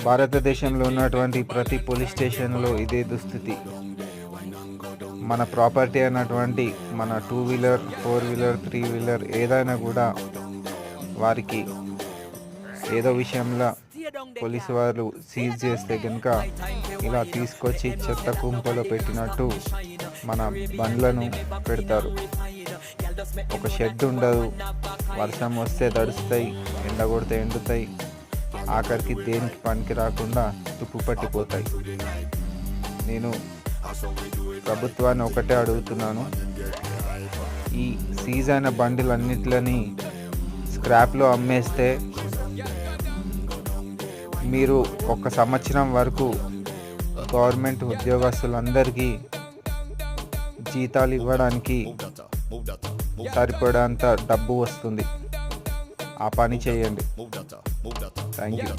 భారతదేశంలో ఉన్నటువంటి ప్రతి పోలీస్ స్టేషన్లో ఇదే దుస్థితి. మన ప్రాపర్టీ అన్నటువంటి మన 2 వీలర్ 4 వీలర్ 3 వీలర్ ఏదైనా కూడా వారికి ఏదో విషయంలో పోలీసు వారు సీజ్ చేస్తే కనుక ఇలా తీసుకొచ్చి చెత్త కుంపలో పెట్టినట్టు మన బండ్లను పెడతారు. ఒక షెడ్ ఉండదు, వర్షం వస్తే తడుస్తాయి, ఎండ కొడితే ఎండుతాయి, ఆఖరికి దేనికి పనికి రాకుండా తుప్పు పట్టిపోతాయి. నేను ప్రభుత్వాన్ని ఒకటే అడుగుతున్నాను, ఈ సీజ్ అయిన బండిలన్నిట్లని స్క్రాప్లో అమ్మేస్తే మీరు 1 సంవత్సరం వరకు గవర్నమెంట్ ఉద్యోగస్తులందరికీ జీతాలు ఇవ్వడానికి సరిపడేంత డబ్బు వస్తుంది. ఆ పని చేయండి. Thank you.